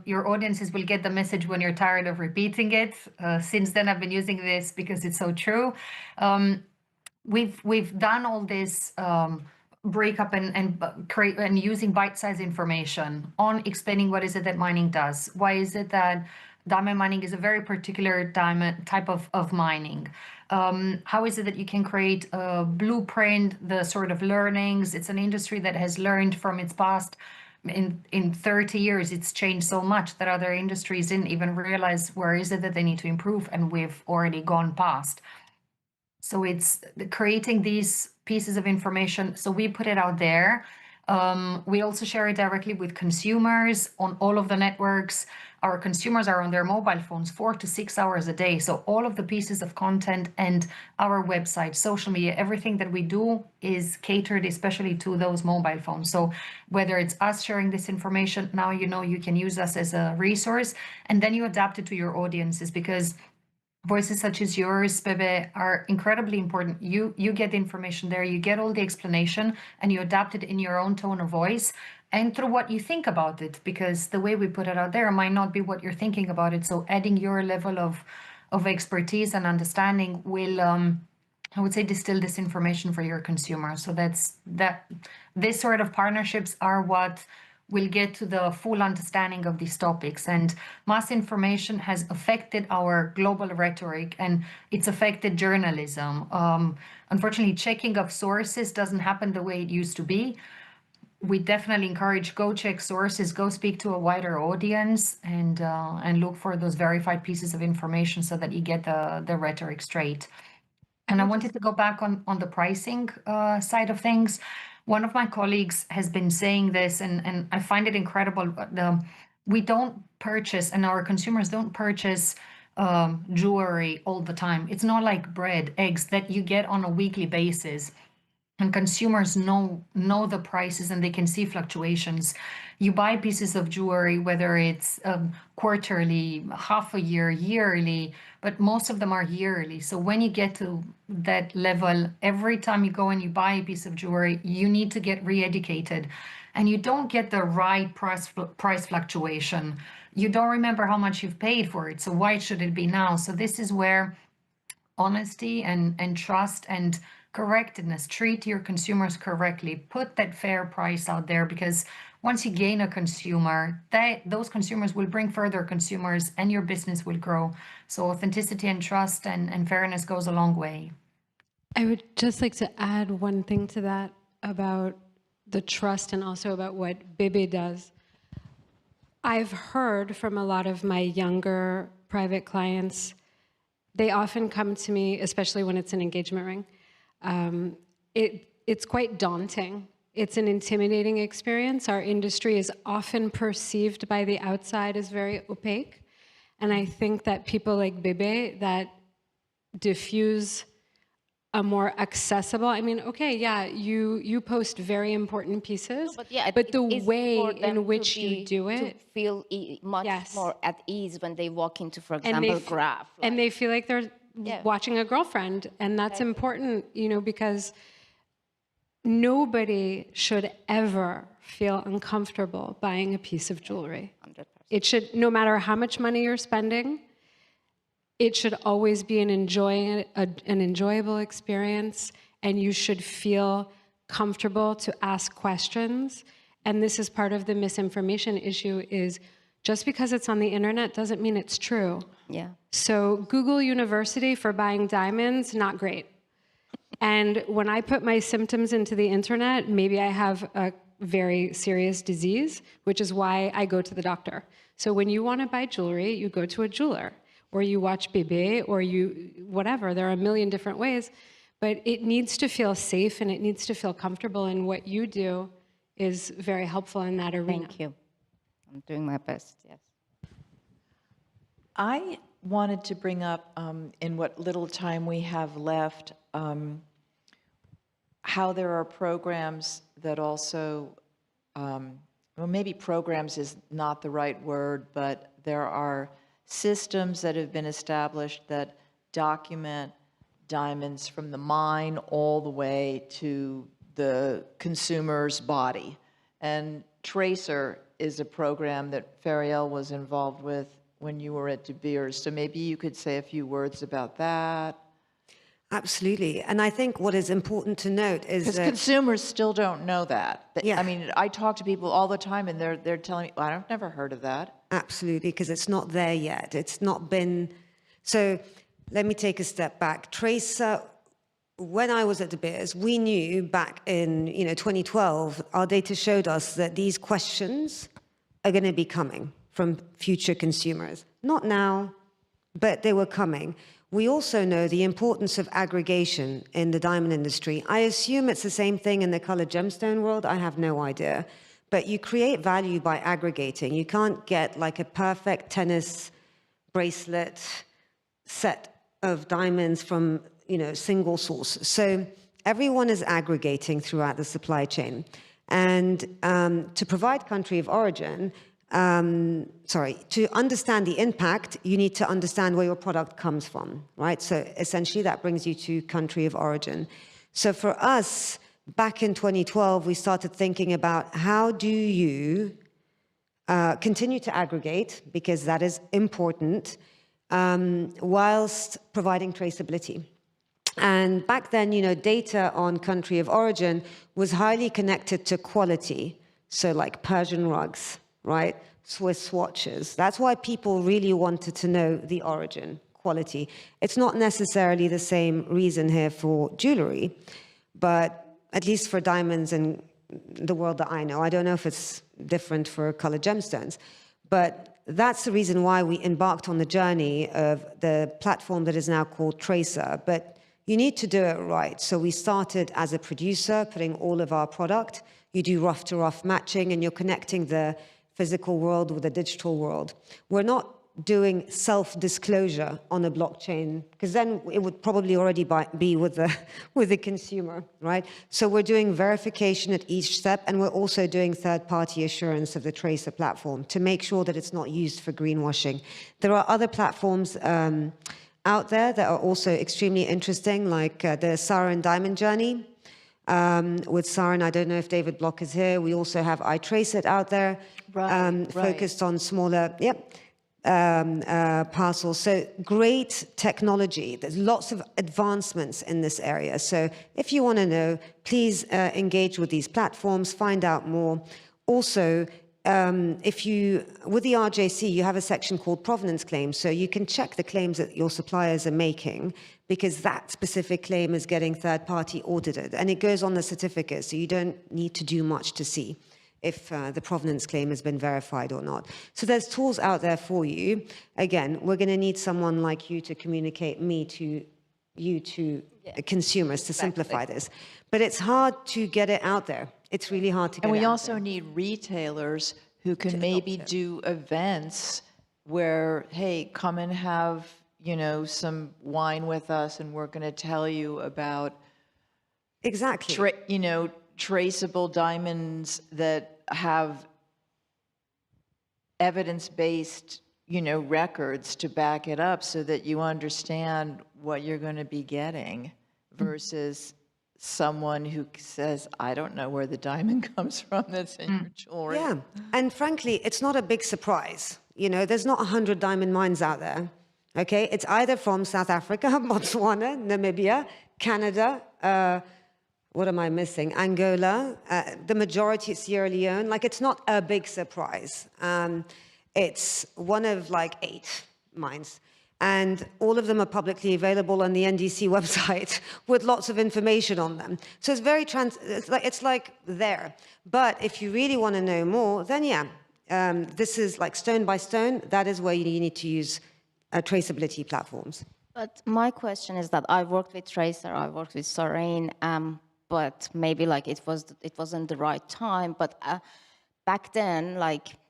Your audiences will get the message when you're tired of repeating it. Since then, I've been using this because it's so true. We've done all this breakup and using bite-sized information on explaining what is it that mining does. Why is it that diamond mining is a very particular diamond type of mining? How is it that you can create a blueprint, the sort of learnings? It's an industry that has learned from its past. In 30 years, it's changed so much that other industries didn't even realize where is it that they need to improve, and we've already gone past. So it's creating these pieces of information. So we put it out there. We also share it directly with consumers on all of the networks. Our consumers are on their mobile phones 4 to 6 hours a day. So all of the pieces of content and our website, social media, everything that we do is catered especially to those mobile phones. So whether it's us sharing this information, now you can use us as a resource, and then you adapt it to your audiences, because voices such as yours, Bebe, are incredibly important. You get the information there, you get all the explanation, and you adapt it in your own tone of voice and through what you think about it, because the way we put it out there might not be what you're thinking about it. So adding your level of of expertise and understanding will, I would say, distill this information for your consumer. So this sort of partnerships are what will get to the full understanding of these topics. And mass information has affected our global rhetoric, and it's affected journalism. Unfortunately, checking of sources doesn't happen the way it used to be. We definitely encourage go check sources, go speak to a wider audience, and look for those verified pieces of information so that you get the rhetoric straight. And I wanted to go back on the pricing side of things. One of my colleagues has been saying this, and I find it incredible. We don't purchase, and our consumers don't purchase jewelry all the time. It's not like bread, eggs that you get on a weekly basis. And consumers know the prices and they can see fluctuations. You buy pieces of jewelry, whether it's quarterly, half a year, yearly, but most of them are yearly. So when you get to that level, every time you go and you buy a piece of jewelry, you need to get re-educated. And you don't get the right price fluctuation. You don't remember how much you've paid for it. So why should it be now? So this is where honesty and trust and correctness, treat your consumers correctly, put that fair price out there, because once you gain a consumer, those consumers will bring further consumers and your business will grow. So authenticity and trust and fairness goes a long way. I would just like to add one thing to that about the trust and also about what Bebe does. I've heard from a lot of my younger private clients, they often come to me, especially when it's an engagement ring. It's quite daunting. It's an intimidating experience. Our industry is often perceived by the outside as very opaque. And I think that people like Bebe that diffuse a more accessible, I mean, okay, yeah, you post very important pieces, but the way in which you do it, to feel much Yes. more at ease when they walk into, for example, Graph. and they feel like they're watching a girlfriend, and that's important, you know, because nobody should ever feel uncomfortable buying a piece of jewelry. 100%. It should, no matter how much money you're spending, it should always be an enjoyable experience, and you should feel comfortable to ask questions. And this is part of the misinformation issue, is just because it's on the internet doesn't mean it's true. Yeah. So Google University for buying diamonds, not great. And when I put my symptoms into the internet, maybe I have a very serious disease, which is why I go to the doctor. So when you want to buy jewelry, you go to a jeweler, or you watch Bebe, or you, whatever. There are a million different ways, but it needs to feel safe and it needs to feel comfortable, and what you do is very helpful in that arena. Thank you. I'm doing my best, yes. I wanted to bring up, in what little time we have left, how there are programs that also, well, maybe programs is not the right word, but there are systems that have been established that document diamonds from the mine all the way to the consumer's body. And Tracer is a program that Feriel was involved with when you were at De Beers. So maybe you could say a few words about that. Absolutely. And I think what is important to note is Because that consumers still don't know that. Yeah. I mean, I talk to people all the time, and they're telling me, well, I've never heard of that. absolutely, because it's not there yet. It's not been. So let me take a step back. Tracer, when I was at De Beers, we knew back in 2012, our data showed us that these questions are going to be coming from future consumers. Not now, but they were coming. We also know the importance of aggregation in the diamond industry. I assume it's the same thing in the colored gemstone world. I have no idea. But you create value by aggregating. You can't get like a perfect tennis bracelet set of diamonds from single source. So everyone is aggregating throughout the supply chain. And to provide country of origin, to understand the impact, you need to understand where your product comes from, right? So essentially that brings you to country of origin. So for us, back in 2012, we started thinking about how do you continue to aggregate, because that is important, whilst providing traceability. And back then, data on country of origin was highly connected to quality. So like Persian rugs, right? Swiss watches. That's why people really wanted to know the origin, quality. It's not necessarily the same reason here for jewelry, but at least for diamonds in the world that I know. I don't know if it's different for colored gemstones, but that's the reason why we embarked on the journey of the platform that is now called Tracer. But you need to do it right. So we started as a producer, putting all of our product. You do rough to rough matching, and you're connecting the physical world with the digital world. We're not doing self-disclosure on a blockchain, because then it would probably already be with the consumer, right? So we're doing verification at each step, and we're also doing third-party assurance of the Tracer platform to make sure that it's not used for greenwashing. There are other platforms out there that are also extremely interesting, like the Sarin Diamond Journey. With Sarin, I don't know if David Block is here. We also have iTraceIt out there, focused on smaller, parcels. So great technology. There's lots of advancements in this area. So if you want to know, please engage with these platforms, find out more. Also, with the RJC, you have a section called provenance claims, so you can check the claims that your suppliers are making, because that specific claim is getting third-party audited, and it goes on the certificate, so you don't need to do much to see if the provenance claim has been verified or not. So there's tools out there for you. Again, we're going to need someone like you to communicate to consumers to simplify this. But it's hard to get it out there. It's really hard to get it out there. And we also need retailers who can maybe do events where, hey, come and have, some wine with us, and we're going to tell you about traceable diamonds that have evidence-based, records to back it up, so that you understand what you're going to be getting, versus someone who says, I don't know where the diamond comes from that's in your jewelry. Yeah, and frankly, it's not a big surprise. There's not 100 diamond mines out there, okay? It's either from South Africa, Botswana, Namibia, Canada, what am I missing? Angola, the majority is Sierra Leone. Like, it's not a big surprise. It's one of 8 mines. And all of them are publicly available on the NDC website with lots of information on them. So it's very it's like there. But if you really want to know more, then this is like stone by stone. That is where you need to use traceability platforms. But my question is that I worked with Tracer, I worked with Sarin, but maybe it wasn't the right time. But back then,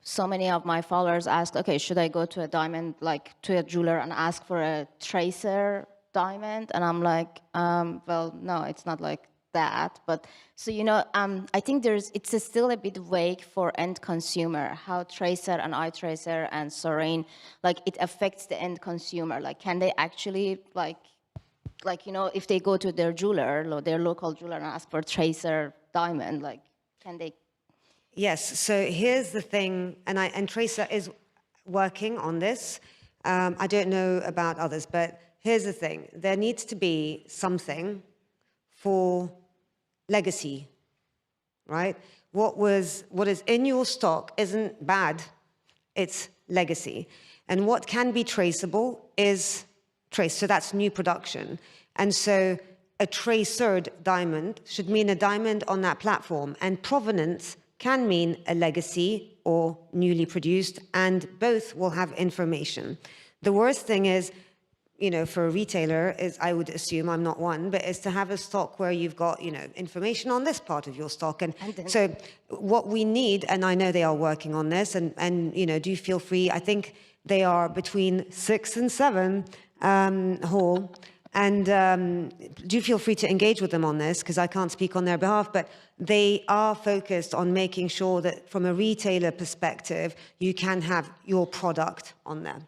so many of my followers asked, okay, should I go to a diamond, to a jeweler and ask for a Tracer diamond? And I'm like, well, no, it's not like that. But so, I think it's still a bit vague for end consumer, how Tracer and iTracer and Sarin, it affects the end consumer. Can they actually, if they go to their jeweler, their local jeweler, and ask for Tracer diamond, can they? Yes, so here's the thing, and Tracer is working on this. I don't know about others, but here's the thing. There needs to be something for legacy, right? What is in your stock isn't bad, it's legacy. And what can be traceable is traced, so that's new production. And so a tracered diamond should mean a diamond on that platform, and provenance can mean a legacy or newly produced, and both will have information. The worst thing is, for a retailer, is, I would assume, I'm not one, but is to have a stock where you've got, information on this part of your stock. And so what we need, and I know they are working on this, and do feel free, I think they are between 6 and 7, Hall, and do feel free to engage with them on this, because I can't speak on their behalf, but they are focused on making sure that from a retailer perspective, you can have your product on there.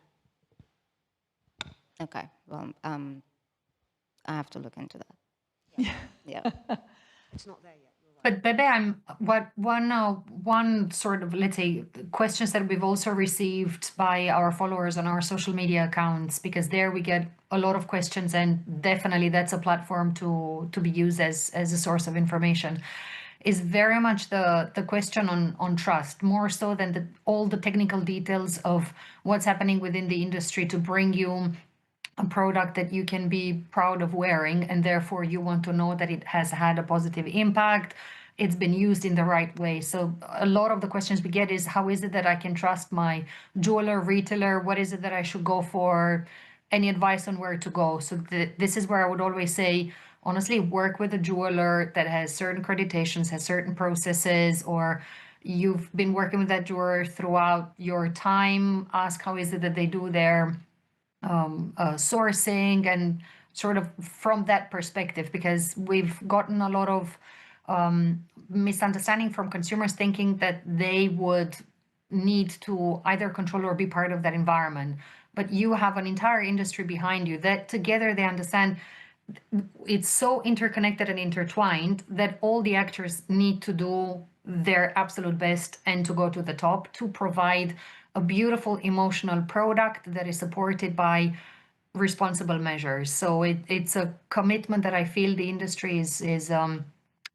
Okay, well, I have to look into that. Yeah. It's not there yet. But Bebe, one sort of, let's say, questions that we've also received by our followers on our social media accounts, because there we get a lot of questions, and definitely that's a platform to be used as a source of information, is very much the question on trust, more so than all the technical details of what's happening within the industry to bring you a product that you can be proud of wearing, and therefore you want to know that it has had a positive impact, it's been used in the right way. So a lot of the questions we get is, how is it that I can trust my jeweler, retailer? What is it that I should go for? Any advice on where to go? So this is where I would always say, honestly, work with a jeweler that has certain accreditations, has certain processes, or you've been working with that jeweler throughout your time. Ask how is it that they do their sourcing, and sort of from that perspective, because we've gotten a lot of misunderstanding from consumers thinking that they would need to either control or be part of that environment. But you have an entire industry behind you that together they understand it's so interconnected and intertwined that all the actors need to do their absolute best and to go to the top to provide a beautiful emotional product that is supported by responsible measures. So it's a commitment that I feel the industry is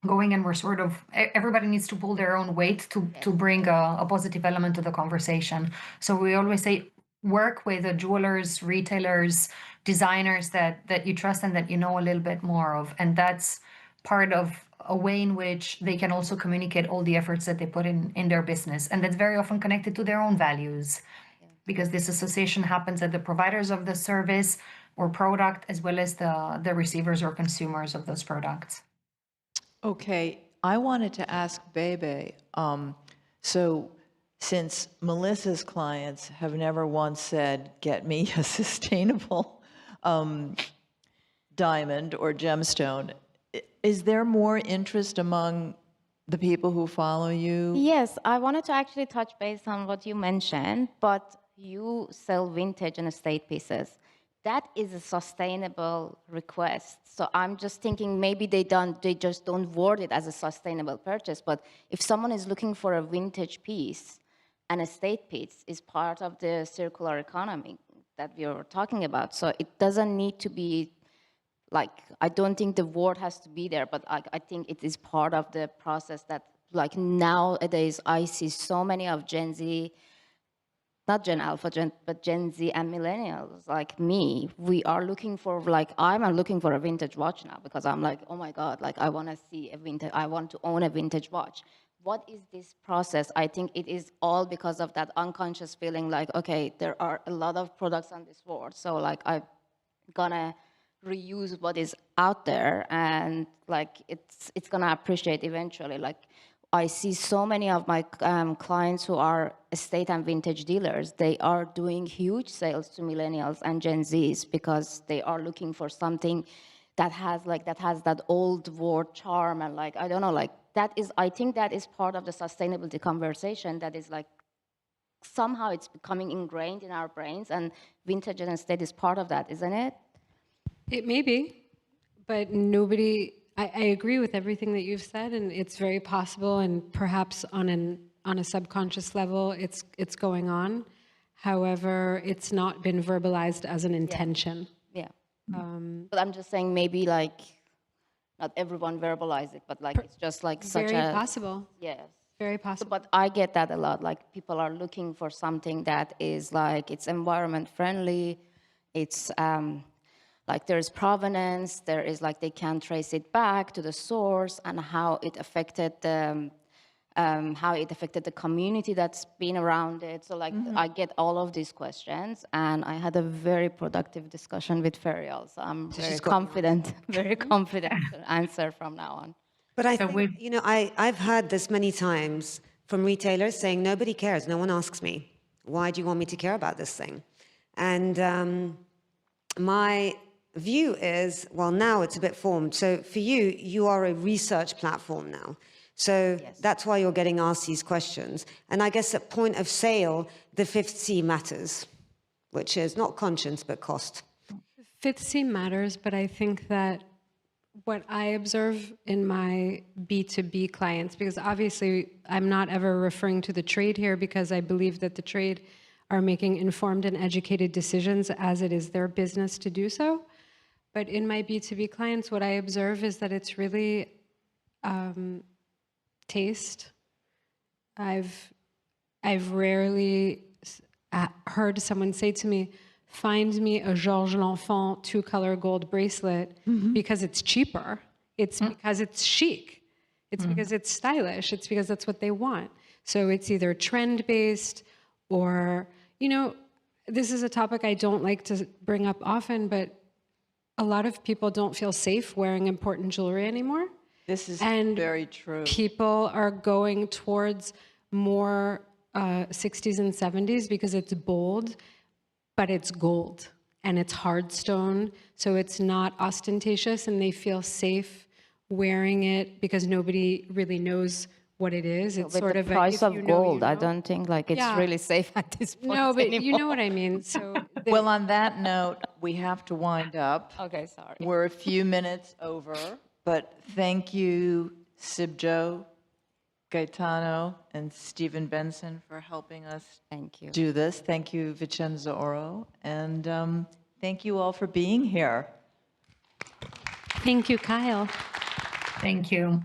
going, and we're sort of, everybody needs to pull their own weight to bring a positive element to the conversation. So we always say, work with the jewelers, retailers, designers that you trust and that you know a little bit more of. And that's part of a way in which they can also communicate all the efforts that they put in their business. And that's very often connected to their own values, because this association happens at the providers of the service or product, as well as the receivers or consumers of those products. Okay, I wanted to ask Bebe, so since Melissa's clients have never once said, get me a sustainable diamond or gemstone, is there more interest among the people who follow you? Yes, I wanted to actually touch base on what you mentioned, but you sell vintage and estate pieces. That is a sustainable request. So I'm just thinking maybe they just don't word it as a sustainable purchase. But if someone is looking for a vintage piece, an estate piece is part of the circular economy that we are talking about. So it doesn't need to be like, I don't think the word has to be there, but I think it is part of the process that, like, nowadays I see so many of Gen Z, not Gen Alpha, but Gen Z and millennials like me, we are looking for, like, I'm looking for a vintage watch now because I'm like, oh my God, like I want to see a vintage, I want to own a vintage watch. What is this process? I think it is all because of that unconscious feeling like, okay, there are a lot of products on this world, so like I'm gonna reuse what is out there, and like it's gonna appreciate eventually. Like I see so many of my clients who are estate and vintage dealers, they are doing huge sales to millennials and Gen Zs because they are looking for something that has that old world charm, and like, I don't know, like that is, I think that is part of the sustainability conversation that is like, somehow it's becoming ingrained in our brains, and vintage and estate is part of that, isn't it? It may be, but nobody, I agree with everything that you've said, and it's very possible, and perhaps on a subconscious level, it's going on. However, it's not been verbalized as an intention. Yeah. But I'm just saying, maybe like, not everyone verbalize it, but like, it's just like such Very a... possible. Yes. Very possible. But I get that a lot. Like, people are looking for something that is like, it's environment friendly. It's like there's provenance. There is like, they can trace it back to the source and how it affected the community that's been around it. So like, I get all of these questions, and I had a very productive discussion with Feriel. So I'm very confident to answer from now on. But I think, you know, I've heard this many times from retailers saying, nobody cares, no one asks me. Why do you want me to care about this thing? And my view is, well, now it's a bit formed. So for you, you are a research platform now. So that's why you're getting asked these questions. And I guess at point of sale, the fifth C matters, which is not conscience, but cost. Fifth C matters, but I think that what I observe in my B2B clients, because obviously I'm not ever referring to the trade here because I believe that the trade are making informed and educated decisions as it is their business to do so. But in my B2B clients, what I observe is that it's really taste. I've rarely heard someone say to me, find me a Georges L'Enfant 2-color gold bracelet because it's cheaper. It's because it's chic. It's because it's stylish. It's because that's what they want. So it's either trend-based or, you know, this is a topic I don't like to bring up often, but a lot of people don't feel safe wearing important jewelry anymore. This is And very true. people are going towards more 60s and 70s because it's bold, but it's gold and it's hard stone, so it's not ostentatious, and they feel safe wearing it because nobody really knows what it is. It's With sort the of price if of you know, gold, you I know. don't think like it's Yeah. really safe at this point No, but anymore. you know what I mean. So Well, on that note, we have to wind up. Okay, sorry. We're a few minutes over, but thank you, Cibjo, Gaetano, and Stephen Benson for helping us Thank you. do this. Thank you, Vicenza Oro, and thank you all for being here. thank you, Kyle. Thank you.